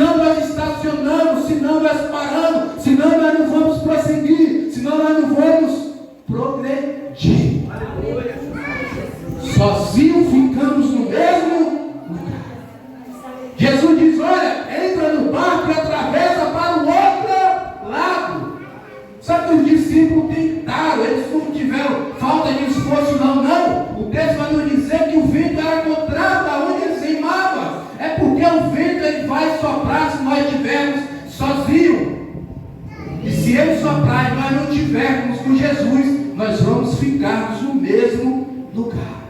senão nós estacionamos, senão nós paramos, senão nós não vamos prosseguir, senão nós não vamos progredir. Sozinho ficamos no mesmo lugar. Jesus diz: olha, entra no barco e atravessa para o outro lado. Sabe que os discípulos tentaram, eles não tiveram falta de esforço, não. O texto vai nos dizer que o vento era contrário da onde eles reimavam. É porque o vento ele vai soprar se nós estivermos sozinhos. E se ele soprar e nós não estivermos com Jesus, nós vamos ficar no mesmo lugar.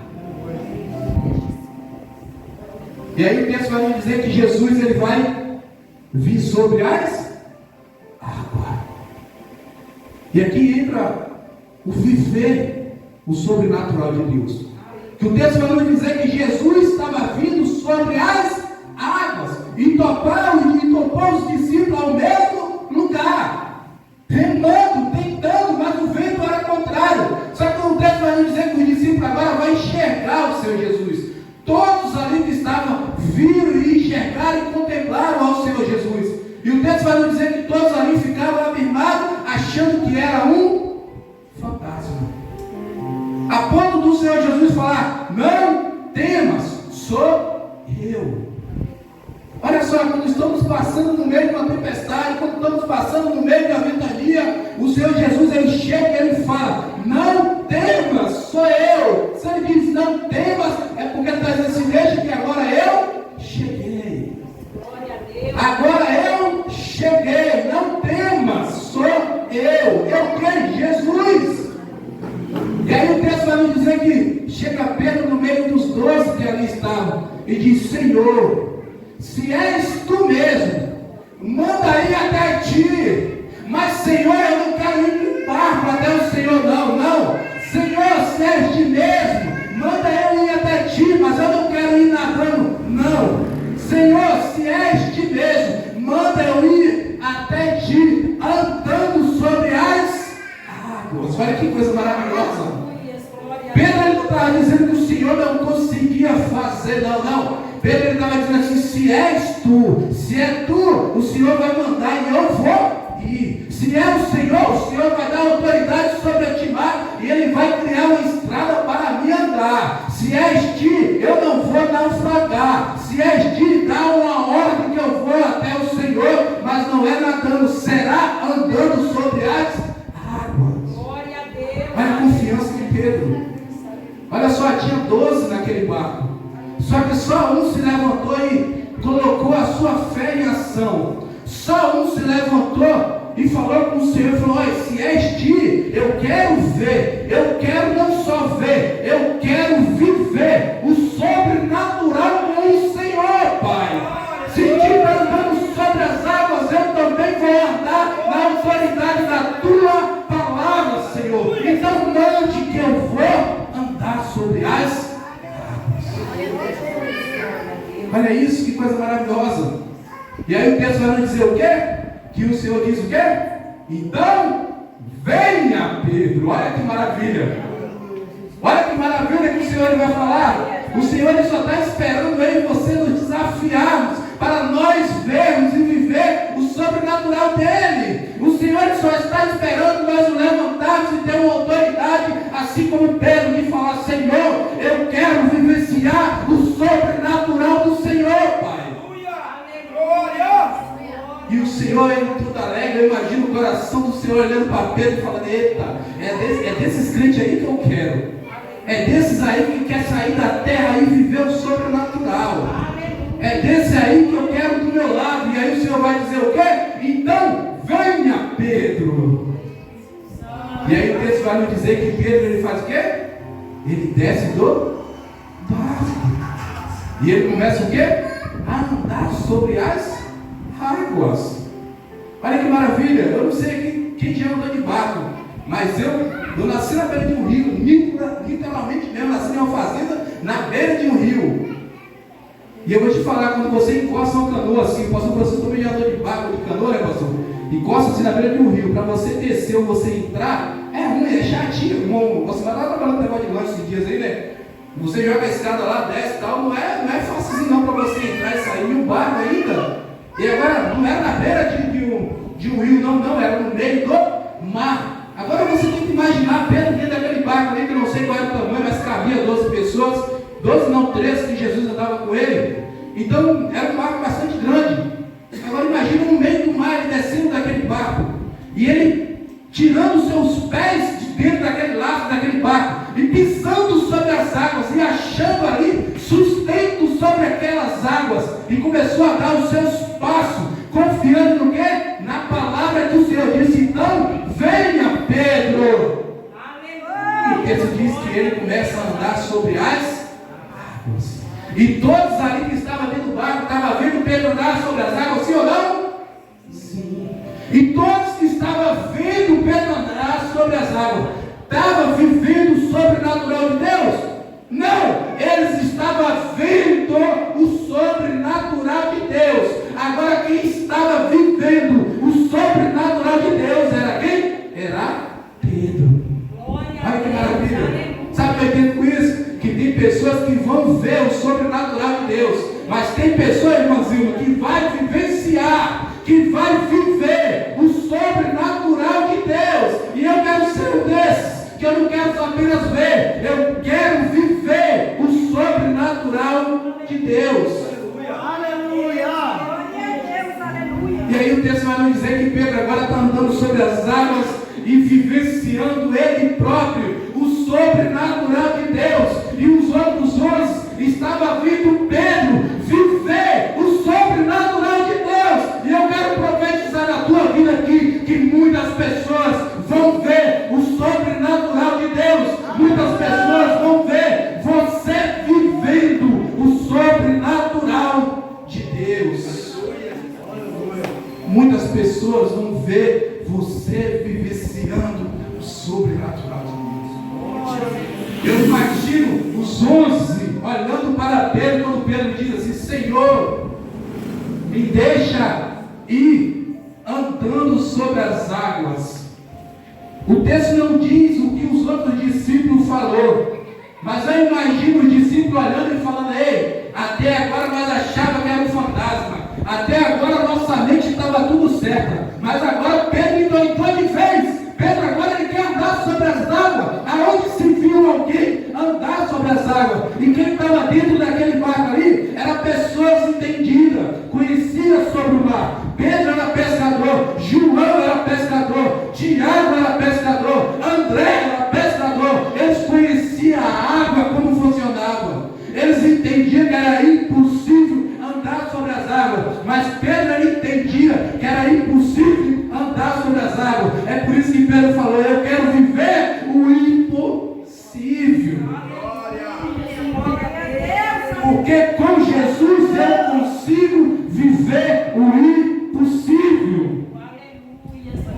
E aí o texto vai nos dizer que Jesus ele vai vir sobre as águas. E aqui entra o viver, o sobrenatural de Deus. Que o texto vai nos dizer que Jesus estava vindo sobre as águas e topou os discípulos ao mesmo lugar, remando, tentando, mas o vento era contrário. Só que o texto vai nos dizer que os discípulos agora vão enxergar o Senhor Jesus. Todos ali que estavam viram e enxergaram e contemplaram ao Senhor Jesus. E o texto vai nos dizer que todos ali ficaram abismados, achando que era um fantasma. A ponto do Senhor Jesus falar: não temas, sou eu. Olha só, quando estamos passando no meio de uma tempestade, quando estamos passando no meio de uma ventania, o Senhor Jesus ele chega e ele fala: não temas, sou eu. Se ele diz não temas, é porque ele está dizendo assim: deixa que agora eu cheguei. Agora eu cheguei, não temas, sou eu. Quem? Jesus. E aí o texto vai nos dizer que chega Pedro no meio dos 12 que ali estavam e diz: Senhor, se és tu mesmo, manda ir até ti. Mas Senhor, eu não quero ir no barco até o Senhor, não. Senhor, se és ti mesmo, manda eu ir até ti, mas eu não quero ir nadando, não. Senhor, se és ti mesmo, manda eu ir até ti, andando sobre as águas. Olha que coisa maravilhosa. Pedro ele não estava dizendo que o Senhor não conseguia fazer, não. Pedro ele estava dizendo assim: se és tu, se é tu, o Senhor vai mandar e eu vou ir. Se é o Senhor vai dar autoridade sobre este mar e ele vai criar uma estrada para mim andar. Se és ti, eu não vou naufragar. Se és ti, dá uma ordem que eu vou até o Senhor, mas não é nadando, será andando sobre as águas. Glória a Deus. Olha a confiança de Pedro. Olha só, tinha 12 naquele barco. Só que só um se levantou e colocou a sua fé em ação. Só um se levantou e falou com o Senhor, falou: olha, se és ti, eu quero ver, eu quero não só ver, eu quero viver o sobrenatural com o Senhor, Pai. Se estiver andando sobre as águas, eu também vou andar na autoridade da tua palavra, Senhor. Então mande que eu vou andar sobre as águas. Olha isso, que coisa maravilhosa. E aí o texto vai nos dizer o quê? Que o Senhor diz o quê? Então, venha Pedro. Olha que maravilha. Olha que maravilha que o Senhor vai falar. O Senhor ele só está esperando eu e você nos desafiarmos para nós vermos e viver o sobrenatural dele. O Senhor ele só está esperando nós nos levantarmos e ter uma autoridade, assim como Pedro, de falar: Senhor, eu quero vivenciar o sobrenatural do Senhor, Pai. E o Senhor é tudo alegre. Eu imagino o coração do Senhor olhando para Pedro e falando: eita, é desses crentes aí que eu quero. É desses aí que quer sair da terra e viver o sobrenatural. É desse aí que eu quero do meu lado. E aí o Senhor vai dizer o quê? Então venha Pedro. E aí o texto vai nos dizer que Pedro ele faz o quê? Ele desce do barco. E ele começa o quê? A andar sobre as águas. Olha que maravilha. Eu não sei aqui quem já andou de barco, mas eu nasci na beira de um rio, literalmente mesmo, nasci em uma fazenda na beira de um rio. E eu vou te falar, quando você encosta uma canoa assim, o pastor Francisco também já andou de barco, de canoa, né, pastor? Encosta assim na beira de um rio, para você descer ou você entrar, é ruim, é chatinho, irmão. Você vai lá trabalhando no negócio de lanche esses dias aí, né? Você joga a escada lá, desce e tal, não é fácil não para você entrar e sair, e o barco ainda. E agora um rio, não, era no meio do mar. Agora você tem que imaginar Pedro dentro daquele barco ali, que eu não sei qual era o tamanho, mas cabia 12 pessoas, 12 não, 13 que Jesus andava com ele. Então era um barco bastante grande. Agora imagina no meio do mar, ele descendo daquele barco, e ele tirando seus pés de dentro daquele laço, daquele barco, e pisando sobre as águas, e achando ali sustento sobre aquelas águas, e começou a dar os seus passos, confiando no quê? Na palavra que o Senhor disse. Então, venha Pedro. Aleluia. E o texto diz que ele começa a andar sobre as águas, e todos ali que estavam dentro do barco, estavam vendo Pedro andar sobre as águas, sim ou não? Sim. E todos que estavam vendo Pedro andar sobre as águas, estavam vivendo o sobrenatural de Deus? Não, eles estavam vendo o sobrenatural de Deus. Agora quem estava vivendo o sobrenatural de Deus era quem? Era Pedro. Olha que maravilha. Sabe o que eu entendo com isso? Que tem pessoas que vão ver o sobrenatural de Deus, mas tem pessoas, irmãozinho, que vai vivenciar, que vai viver o sobrenatural de Deus. E eu quero ser um desses, que eu não quero apenas ver, eu quero viver o sobrenatural de Deus. Aleluia! E aí o texto vai nos dizer que Pedro agora está andando sobre as águas e vivenciando ele próprio o sobrenatural de Deus. E os outros 11 estavam vendo Pedro viver o sobrenatural de Deus. E eu quero profetizar na tua vida aqui que muitas pessoas vão ver o sobrenatural de Deus. Muitas pessoas vão ver você vivendo o sobrenatural de Deus. Muitas pessoas vão ver você vivenciando o sobrenatural de Deus. Eu imagino os 11 olhando para Pedro, quando Pedro diz assim: Senhor, me deixa ir andando sobre as águas. O texto não diz o que os outros discípulos falaram, mas eu imagino os discípulos olhando e falando: ei, até agora nós achávamos que era um fantasma, até agora nossa mente estava tudo certa, mas agora Pedro endoidou de vez. Pedro agora ele quer andar sobre as águas. Aonde se viu alguém andar sobre as águas? E quem estava dentro daquele barco ali eram pessoas entendidas, conhecidas sobre o mar. Pedro era pescador, João era pescador, Tiago era pescador, André era pescador. Eles conheciam a água, como funcionava. Eles entendiam que era impossível andar sobre as águas, mas Pedro ele entendia que era impossível andar sobre as águas. É por isso que Pedro falou: eu quero viver o impossível. Porque com Jesus eu consigo viver o impossível.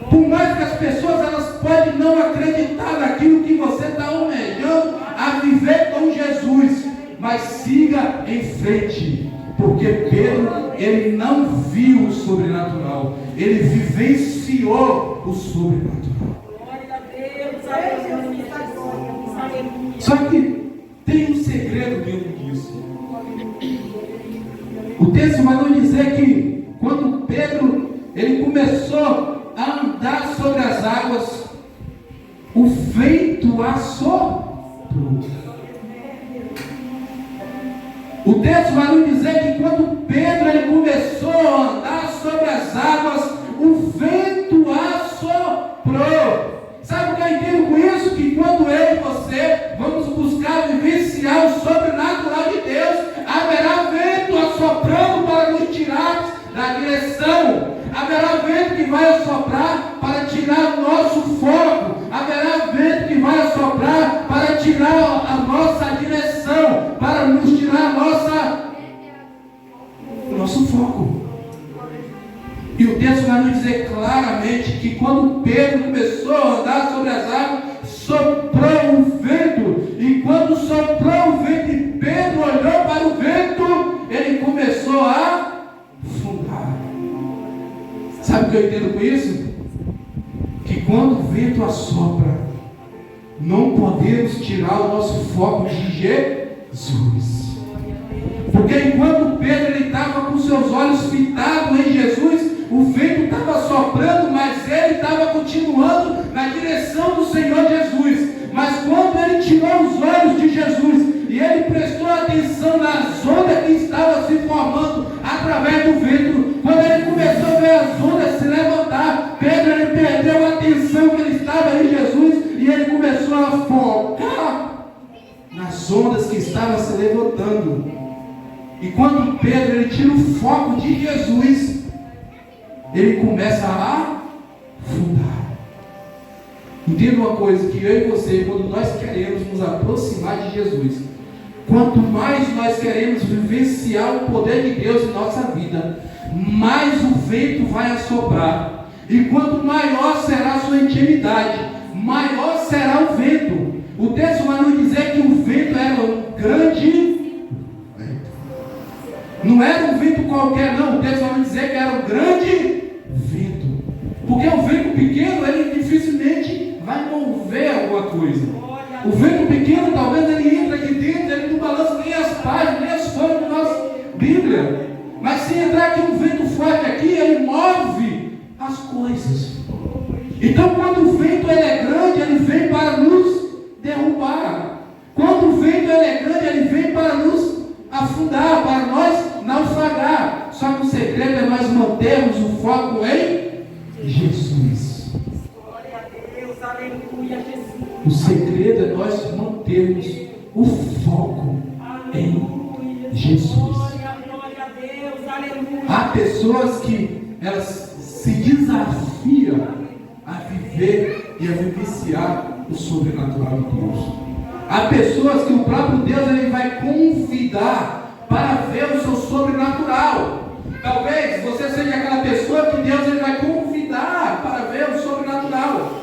Por mais que as pessoas elas podem não acreditar naquilo que você está almejando a viver com Jesus, mas siga em frente. Porque Pedro, ele não viu o sobrenatural, ele vivenciou o sobrenatural. Só que tem um segredo dentro disso. O texto vai nos dizer que quando Pedro ele começou a andar sobre as águas, o vento assoprou. O texto vai nos dizer que quando Pedro ele começou a andar sobre as águas, o vento assoprou. Sabe o que eu entendo com isso? Que quando eu e você vamos buscar vivenciar o sobrenatural de Deus, haverá vento assoprando para nos tirar da direção. Haverá vento que vai assoprar para tirar o nosso foco. Haverá vento que vai assoprar para tirar a nossa direção, para nos tirar o nosso foco. E o texto vai nos dizer claramente que quando Pedro começou a andar sobre as águas, soprou o vento. E quando soprou o vento e Pedro olhou para o vento, ele começou a afundar. Sabe o que eu entendo com isso? Que quando o vento assopra, não podemos tirar o nosso foco de Jesus. Porque enquanto Pedro estava com seus olhos fitados em Jesus, o vento estava soprando, mas Quando ele começou a ver as ondas se levantar, Pedro ele perdeu a atenção que ele estava em Jesus e ele começou a focar nas ondas que estavam se levantando. E quando Pedro ele tira o foco de Jesus, ele começa a afundar. Entenda uma coisa, que eu e você, quando nós queremos nos aproximar de Jesus, quanto mais nós queremos vivenciar o poder de Deus em nossa vida, mais o vento vai assoprar. E quanto maior será a sua intimidade, maior será o vento. O texto vai nos dizer que o vento era um grande vento. Não era um vento qualquer, não. O texto vai nos dizer que era um grande vento. Porque o vento pequeno, ele dificilmente vai mover alguma coisa. O vento pequeno, talvez ele entre aqui dentro, ele não balança nem as páginas, nem as folhas da nossa Bíblia. Mas se entrar aqui um vento forte aqui, ele move as coisas. Então quando o vento ele é grande, ele vem para nos derrubar. Quando o vento ele é grande, ele vem para nos afundar, para nós naufragar. Só que o segredo é nós mantermos o foco em Jesus. Glória a Deus, aleluia, Jesus. O segredo é nós mantermos o foco em Jesus. Glória a Deus, aleluia. Há pessoas que elas se desafiam a viver e a vivenciar o sobrenatural de Deus. Há pessoas que o próprio Deus ele vai convidar para ver o seu sobrenatural. Talvez você seja aquela pessoa que Deus ele vai convidar para ver o sobrenatural.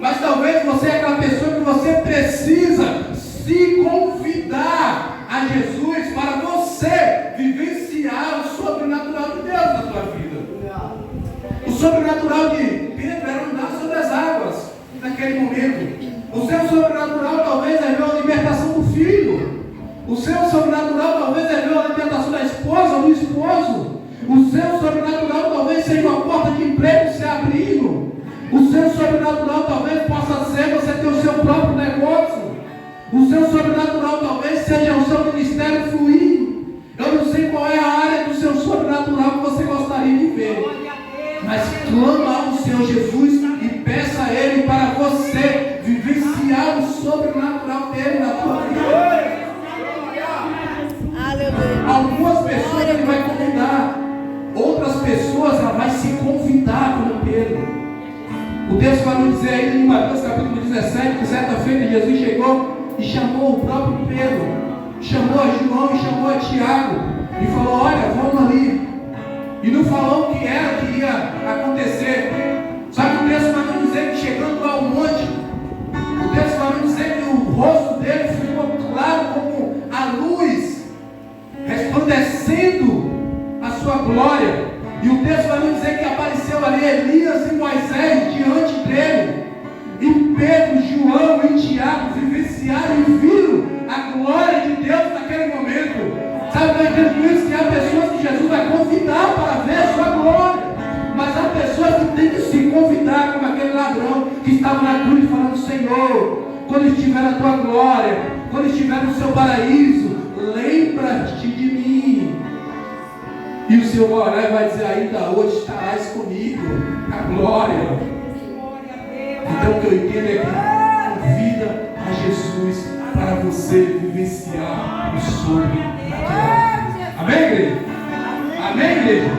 Mas talvez você é aquela pessoa que você precisa se convidar a Jesus para você vivenciar o sobrenatural de Deus na sua vida. O sobrenatural de Pedro era andar sobre as águas naquele momento. O seu sobrenatural talvez é ver a libertação do filho. O seu sobrenatural talvez é ver a libertação da esposa ou do esposo. O seu sobrenatural talvez seja uma porta de emprego se abrindo. O seu sobrenatural talvez possa ser você ter o seu próprio negócio. O seu sobrenatural talvez seja o seu ministério fluir. Eu não sei qual é a área do seu sobrenatural que você gostaria de ver. Mas clama ao Senhor Jesus e peça a Ele para você vivenciar o sobrenatural dele na tua vida. Algumas pessoas Ele vai convidar, outras pessoas ela vai se convidar como Pedro. O texto vai nos dizer aí em Mateus capítulo 17 que certa feita Jesus chegou e chamou o próprio Pedro, chamou a João e chamou a Tiago e falou: olha, vamos ali. E não falou o que era que ia acontecer. Só que o texto vai nos dizer que chegando ao monte, o texto vai nos dizer que o rosto dele ficou claro como a luz, resplandecendo a sua glória. E o texto vai nos dizer que apareceu ali Elias e Moisés diante dele. E Pedro, João e Tiago vivenciaram e viram a glória de Deus naquele momento. Sabe o que eu entendo com isso? Que há pessoas que Jesus vai convidar para ver a sua glória. Mas há pessoas que têm que se convidar, como aquele ladrão que estava na cruz falando: Senhor, quando estiver na tua glória, quando estiver no seu paraíso, lembra-te de mim. E o Senhor vai orar e vai dizer: ainda hoje estarás comigo, a glória. Então o que eu entendo é que convida a Jesus para você vivenciar o sobrenatural. Amém, igreja? Amém, igreja?